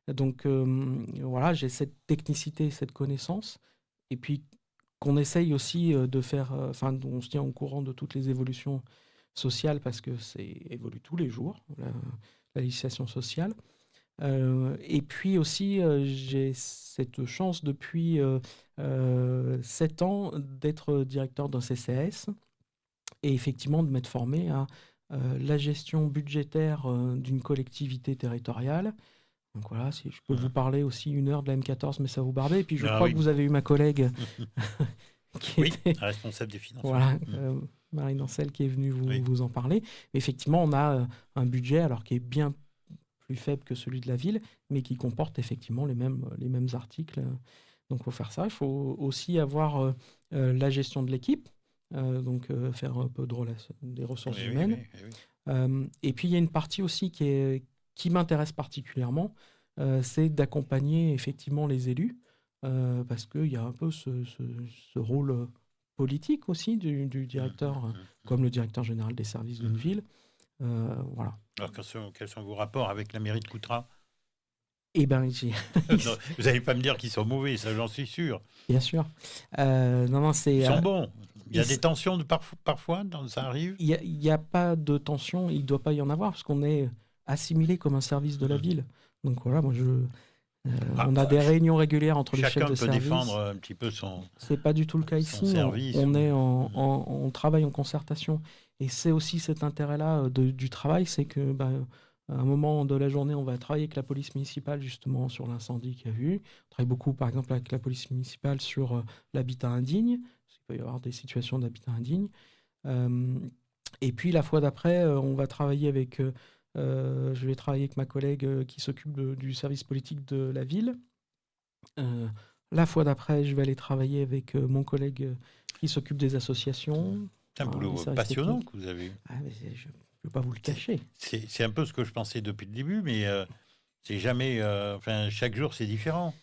[SPEAKER 2] Donc, voilà, j'ai cette technicité, cette connaissance, et puis qu'on essaye aussi de faire, enfin, on se tient au courant de toutes les évolutions sociales, parce que c'est évolue tous les jours, la législation sociale. Et puis aussi, j'ai cette chance depuis 7 ans d'être directeur d'un CCAS, et effectivement de m'être formé à la gestion budgétaire d'une collectivité territoriale. Donc voilà, si je peux vous parler aussi 1 heure de la M14, mais ça vous barbait. Et puis je
[SPEAKER 1] Ah
[SPEAKER 2] crois que
[SPEAKER 1] oui.
[SPEAKER 2] vous avez eu ma collègue qui
[SPEAKER 1] Oui,
[SPEAKER 2] était,
[SPEAKER 1] responsable des finances.
[SPEAKER 2] voilà,
[SPEAKER 1] Oui.
[SPEAKER 2] Marine Ancel, qui est venue
[SPEAKER 1] Oui.
[SPEAKER 2] vous en parler. Mais effectivement, on a un budget alors qui est bien plus faible que celui de la ville, mais qui comporte effectivement les mêmes articles. Donc il faut faire ça. Il faut aussi avoir la gestion de l'équipe, donc faire un peu des ressources
[SPEAKER 1] Oui,
[SPEAKER 2] humaines.
[SPEAKER 1] oui, oui, oui.
[SPEAKER 2] Et puis il y a une partie aussi qui m'intéresse particulièrement, c'est d'accompagner effectivement les élus, parce qu'il y a un peu ce rôle politique aussi du directeur, comme le directeur général des services d'une ville. Voilà.
[SPEAKER 1] Alors, quels sont vos rapports avec la mairie de Coutras?
[SPEAKER 2] Eh ben,
[SPEAKER 1] Non, vous n'allez pas me dire qu'ils sont mauvais, ça j'en suis sûr.
[SPEAKER 2] bien sûr. Non, c'est.
[SPEAKER 1] Ils sont bons. Il y a
[SPEAKER 2] ils-
[SPEAKER 1] des tensions parfois, ça arrive.
[SPEAKER 2] Il y a pas de tension, il ne doit pas y en avoir, parce qu'on est assimilé comme un service de la ville. Donc voilà, moi on a des réunions régulières entre les chefs
[SPEAKER 1] Chacun
[SPEAKER 2] de
[SPEAKER 1] peut
[SPEAKER 2] service.
[SPEAKER 1] défendre un petit peu son
[SPEAKER 2] C'est pas du tout le cas
[SPEAKER 1] son
[SPEAKER 2] ici.
[SPEAKER 1] service.
[SPEAKER 2] On travaille en concertation, et c'est aussi cet intérêt-là du travail, c'est que à un moment de la journée, on va travailler avec la police municipale justement sur l'incendie qu'il y a eu. On travaille beaucoup, par exemple, avec la police municipale sur l'habitat indigne, parce qu'il peut y avoir des situations d'habitat indigne. Et puis la fois d'après, on va travailler avec, je vais travailler avec ma collègue qui s'occupe du service politique de la ville. La fois d'après, je vais aller travailler avec mon collègue qui s'occupe des associations.
[SPEAKER 1] C'est un boulot
[SPEAKER 2] des services
[SPEAKER 1] passionnant
[SPEAKER 2] techniques.
[SPEAKER 1] que vous avez eu.
[SPEAKER 2] Ah, mais je ne peux pas vous le cacher.
[SPEAKER 1] C'est un peu ce que je pensais depuis le début, mais c'est jamais. Enfin, chaque jour, c'est différent.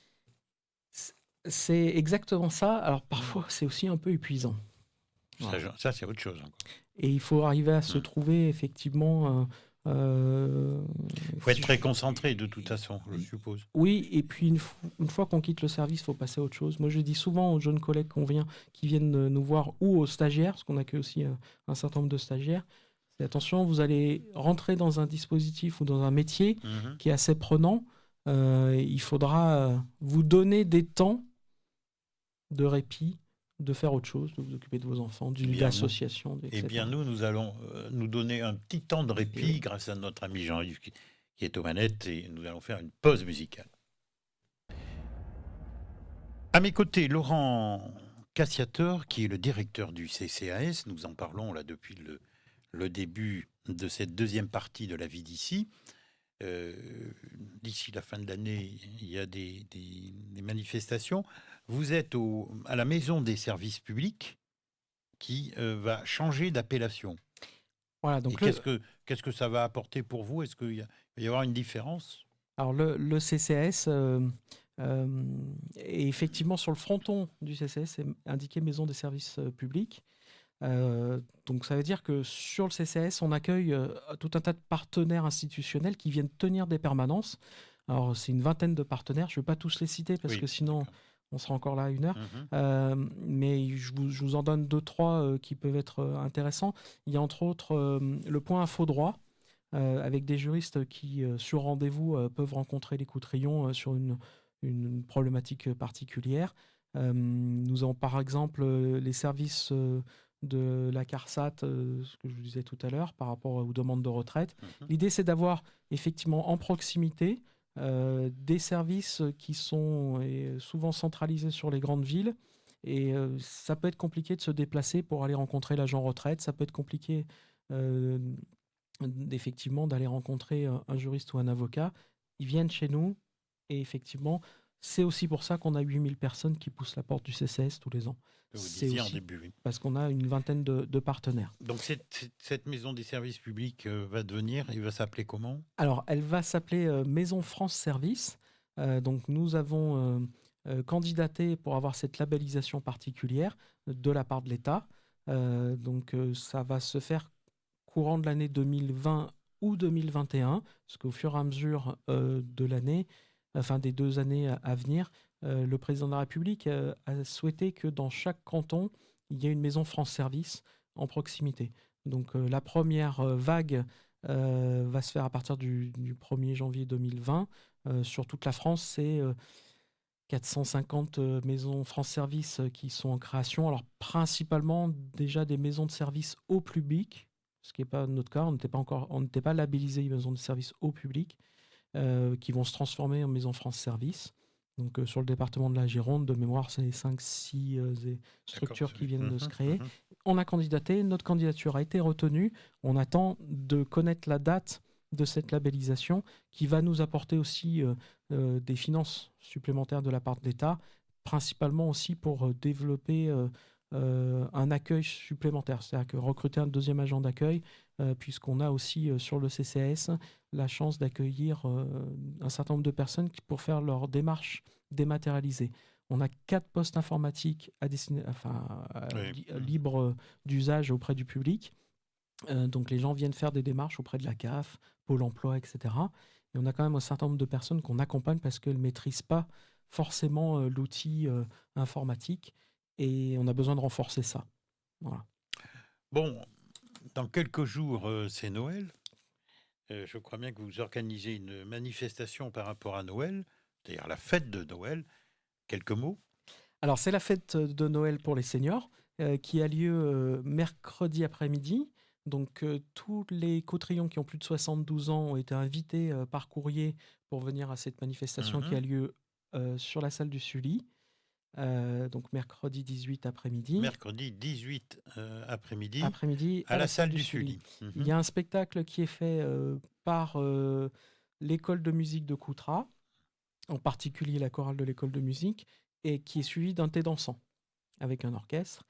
[SPEAKER 2] C'est exactement ça. Alors parfois, c'est aussi un peu épuisant. Voilà.
[SPEAKER 1] Ça, c'est autre chose encore.
[SPEAKER 2] Et il faut arriver à se trouver effectivement.
[SPEAKER 1] Il faut être très concentré de toute façon, je suppose.
[SPEAKER 2] Oui, et puis une fois qu'on quitte le service, il faut passer à autre chose. Moi, je dis souvent aux jeunes collègues qui viennent nous voir, ou aux stagiaires, parce qu'on accueille aussi un certain nombre de stagiaires, c'est attention, vous allez rentrer dans un dispositif ou dans un métier qui est assez prenant. Il faudra vous donner des temps de répit, de faire autre chose, de vous occuper de vos enfants, d'une association, etc.
[SPEAKER 1] Eh bien, nous allons nous donner un petit temps de répit grâce à notre ami Jean-Yves qui est aux manettes, et nous allons faire une pause musicale. À mes côtés, Laurent Cassiateur, qui est le directeur du CCAS. Nous en parlons là depuis le début de cette deuxième partie de la vie d'ici. D'ici la fin de l'année, il y a des manifestations. Vous êtes à la Maison des services publics qui va changer d'appellation.
[SPEAKER 2] Voilà, donc
[SPEAKER 1] qu'est-ce que ça va apporter pour vous? Est-ce qu'il va y avoir une différence?
[SPEAKER 2] Alors le CCAS est effectivement sur le fronton du CCAS, c'est indiqué Maison des services publics. Donc ça veut dire que sur le CCAS, on accueille tout un tas de partenaires institutionnels qui viennent tenir des permanences. Alors c'est une vingtaine de partenaires, je ne vais pas tous les citer parce que sinon on sera encore là à 1 heure. Mais je vous en donne 2-3 qui peuvent être intéressants. Il y a entre autres le point Info Droit, avec des juristes qui, sur rendez-vous, peuvent rencontrer les Coutrillons sur une problématique particulière. Nous avons par exemple les services de la CARSAT, ce que je vous disais tout à l'heure, par rapport aux demandes de retraite. L'idée, c'est d'avoir effectivement en proximité des services qui sont souvent centralisés sur les grandes villes. Et ça peut être compliqué de se déplacer pour aller rencontrer l'agent retraite. Ça peut être compliqué effectivement d'aller rencontrer un juriste ou un avocat. Ils viennent chez nous, et effectivement, C'est aussi pour ça qu'on a 8000 personnes qui poussent la porte du CCS tous les ans.
[SPEAKER 1] Que vous
[SPEAKER 2] C'est
[SPEAKER 1] disiez en
[SPEAKER 2] aussi
[SPEAKER 1] début. Oui.
[SPEAKER 2] parce qu'on a une vingtaine de partenaires.
[SPEAKER 1] Donc cette maison des services publics va devenir, il va s'appeler comment?
[SPEAKER 2] Alors, elle va s'appeler Maison France Service. Donc, nous avons candidaté pour avoir cette labellisation particulière de la part de l'État. Donc, ça va se faire courant de l'année 2020 ou 2021, parce qu'au fur et à mesure de l'année, enfin des 2 années à venir, le président de la République a souhaité que dans chaque canton, il y ait une maison France Service en proximité. Donc, la première vague va se faire à partir du 1er janvier 2020. Sur toute la France, c'est 450 maisons France Service qui sont en création. Alors, principalement déjà des maisons de service au public, ce qui n'est pas notre cas. On n'était pas labellisé maisons de service au public, qui vont se transformer en maisons France Service. Donc, sur le département de la Gironde, de mémoire, c'est 5-6 structures qui viennent de se créer. On a candidaté, notre candidature a été retenue. On attend de connaître la date de cette labellisation qui va nous apporter aussi des finances supplémentaires de la part de l'État, principalement aussi pour développer un accueil supplémentaire, c'est-à-dire que recruter un deuxième agent d'accueil, puisqu'on a aussi sur le CCAS la chance d'accueillir un certain nombre de personnes pour faire leur démarche dématérialisée. On a 4 postes informatiques libres d'usage auprès du public. Donc les gens viennent faire des démarches auprès de la CAF, Pôle emploi, etc. Et on a quand même un certain nombre de personnes qu'on accompagne parce qu'elles ne maîtrisent pas forcément l'outil informatique. Et on a besoin de renforcer ça. Voilà.
[SPEAKER 1] Bon, dans quelques jours, c'est Noël. Je crois bien que vous organisez une manifestation par rapport à Noël, c'est-à-dire la fête de Noël. Quelques mots?
[SPEAKER 2] Alors, c'est la fête de Noël pour les seniors qui a lieu mercredi après-midi. Donc, tous les cotrillons qui ont plus de 72 ans ont été invités par courrier pour venir à cette manifestation qui a lieu sur la salle du Sully. Donc, mercredi 18 après-midi.
[SPEAKER 1] Mercredi 18 après-midi
[SPEAKER 2] à la salle du Sully. Il y a un spectacle qui est fait par l'école de musique de Coutras, en particulier la chorale de l'école de musique, et qui est suivi d'un thé dansant avec un orchestre.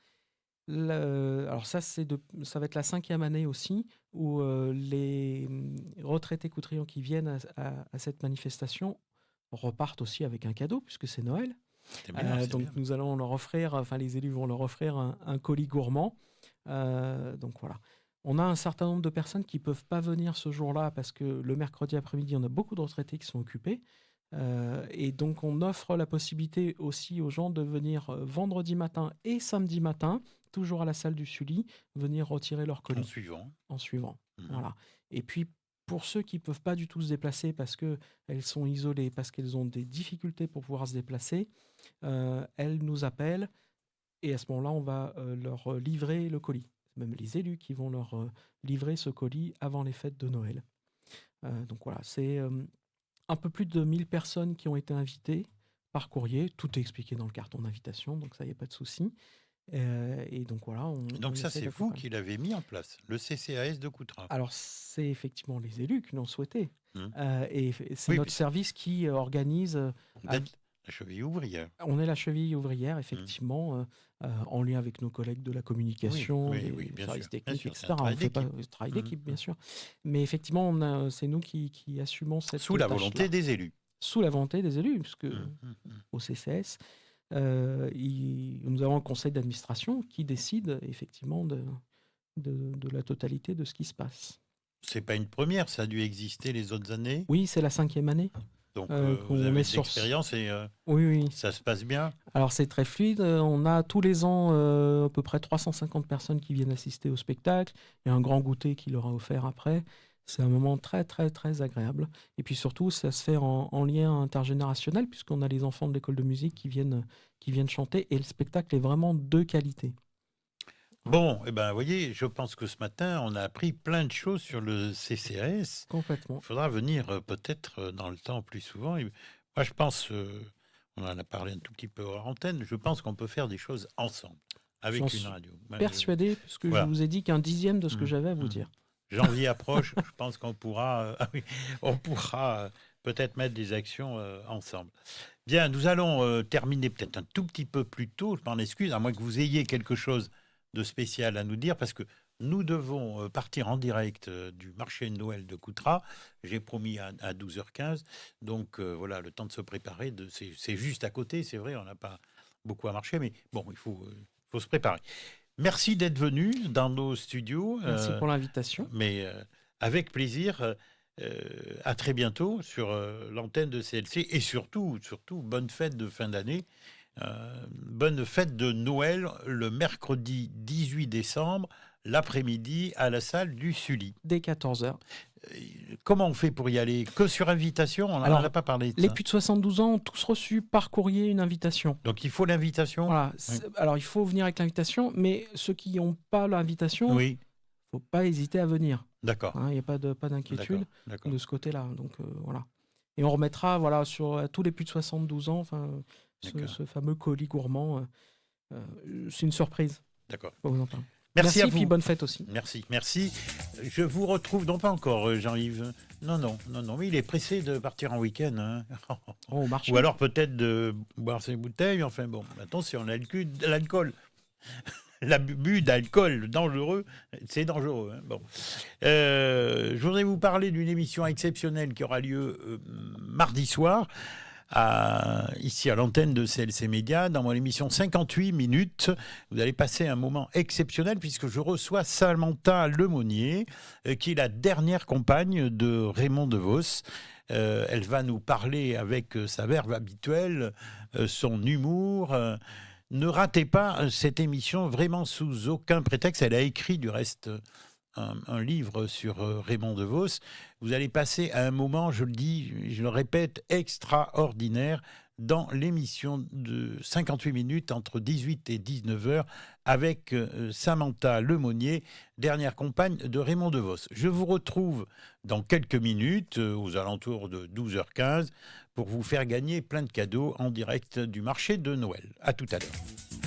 [SPEAKER 2] Alors ça va être la 5e année aussi où les retraités coutrillons qui viennent à cette manifestation repartent aussi avec un cadeau puisque c'est Noël. Donc bien. Nous allons leur offrir, enfin les élus vont leur offrir un colis gourmand. Donc voilà. On a un certain nombre de personnes qui ne peuvent pas venir ce jour-là parce que le mercredi après-midi, on a beaucoup de retraités qui sont occupés. Et donc on offre la possibilité aussi aux gens de venir vendredi matin et samedi matin, toujours à la salle du Sully, venir retirer leur colis. En suivant. Voilà. Et puis pour ceux qui ne peuvent pas du tout se déplacer parce qu'elles sont isolées, parce qu'elles ont des difficultés pour pouvoir se déplacer, elles nous appellent et à ce moment-là, on va leur livrer le colis. C'est même les élus qui vont leur livrer ce colis avant les fêtes de Noël. Donc voilà, c'est un peu plus de 1000 personnes qui ont été invitées par courrier. Tout est expliqué dans le carton d'invitation, donc ça, il n'y a pas de souci. Et donc voilà.
[SPEAKER 1] Donc ça, c'est vous qui l'avez mis en place, le CCAS de Coutras.
[SPEAKER 2] Alors, c'est effectivement les élus qui l'ont souhaité. Et c'est notre service qui organise...
[SPEAKER 1] La cheville ouvrière.
[SPEAKER 2] On est la cheville ouvrière, effectivement, en lien avec nos collègues de la communication, les services techniques, etc. On fait pas le travail d'équipe, bien sûr. Mais effectivement, c'est nous qui assumons cette
[SPEAKER 1] Sous la volonté des élus.
[SPEAKER 2] Sous la volonté des élus, puisque au CCS, nous avons un conseil d'administration qui décide effectivement de la totalité de ce qui se passe.
[SPEAKER 1] C'est pas une première, ça a dû exister les autres années.
[SPEAKER 2] Oui, c'est la 5e année.
[SPEAKER 1] Donc vous avez de l'expérience et
[SPEAKER 2] oui.
[SPEAKER 1] Ça se passe bien.
[SPEAKER 2] Alors c'est très fluide. On a tous les ans à peu près 350 personnes qui viennent assister au spectacle. Il y a un grand goûter qui leur a offert après. C'est un moment très très très agréable. Et puis surtout, ça se fait en lien intergénérationnel puisqu'on a les enfants de l'école de musique qui viennent chanter et le spectacle est vraiment de qualité.
[SPEAKER 1] Bon, eh ben, vous voyez, je pense que ce matin, on a appris plein de choses sur le CCAS.
[SPEAKER 2] Complètement.
[SPEAKER 1] Il faudra venir peut-être dans le temps plus souvent. Et moi, je pense, on en a parlé un tout petit peu hors antenne, je pense qu'on peut faire des choses ensemble, avec une radio.
[SPEAKER 2] Persuadé, puisque je vous ai dit qu'un dixième de ce que j'avais à vous dire.
[SPEAKER 1] Janvier approche, je pense qu'on pourra peut-être mettre des actions ensemble. Bien, nous allons terminer peut-être un tout petit peu plus tôt, je m'en excuse, à moins que vous ayez quelque chose de spécial à nous dire, parce que nous devons partir en direct du marché de Noël de Coutras. J'ai promis à 12h15, donc voilà, le temps de se préparer. C'est juste à côté, c'est vrai, on n'a pas beaucoup à marcher, mais bon, il faut se préparer. Merci d'être venu dans nos studios.
[SPEAKER 2] Merci pour l'invitation.
[SPEAKER 1] Mais avec plaisir. À très bientôt sur l'antenne de CLC et surtout, bonne fête de fin d'année. Bonne fête de Noël le mercredi 18 décembre, l'après-midi à la salle du Sully.
[SPEAKER 2] Dès 14h.
[SPEAKER 1] Comment on fait pour y aller? Que sur invitation? On n'en a pas parlé de
[SPEAKER 2] les
[SPEAKER 1] ça.
[SPEAKER 2] plus de 72 ans ont tous reçu par courrier une invitation.
[SPEAKER 1] Donc il faut l'invitation?
[SPEAKER 2] Voilà.
[SPEAKER 1] Oui.
[SPEAKER 2] Alors il faut venir avec l'invitation, mais ceux qui n'ont pas l'invitation,
[SPEAKER 1] Oui,
[SPEAKER 2] faut pas hésiter à venir.
[SPEAKER 1] d'accord.
[SPEAKER 2] Il n'y a pas d'inquiétude
[SPEAKER 1] D'accord.
[SPEAKER 2] de ce côté-là. Donc voilà. Et on remettra sur tous les plus de 72 ans ce fameux colis gourmand. C'est une surprise.
[SPEAKER 1] D'accord.
[SPEAKER 2] Faut vous en parler.
[SPEAKER 1] Merci à
[SPEAKER 2] et
[SPEAKER 1] vous.
[SPEAKER 2] puis bonne fête aussi.
[SPEAKER 1] Merci. Je vous retrouve, non pas encore, Jean-Yves. Non, mais il est pressé de partir en week-end. Hein.
[SPEAKER 2] Au marché.
[SPEAKER 1] Ou alors peut-être de boire ses bouteilles. Enfin bon, attention, l'alcool. L'abus d'alcool dangereux, c'est dangereux. Hein. Bon. Je voudrais vous parler d'une émission exceptionnelle qui aura lieu mardi soir. Ici à l'antenne de CLC Média, dans mon émission 58 minutes. Vous allez passer un moment exceptionnel puisque je reçois Samantha Lemonnier, qui est la dernière compagne de Raymond DeVos. Elle va nous parler avec sa verve habituelle, son humour. Ne ratez pas cette émission vraiment sous aucun prétexte. Elle a écrit du reste un livre sur Raymond DeVos. Vous allez passer à un moment, je le dis, je le répète, extraordinaire dans l'émission de 58 minutes entre 18 et 19h avec Samantha Lemonnier, dernière compagne de Raymond DeVos. Je vous retrouve dans quelques minutes, aux alentours de 12h15, pour vous faire gagner plein de cadeaux en direct du marché de Noël. À tout à l'heure.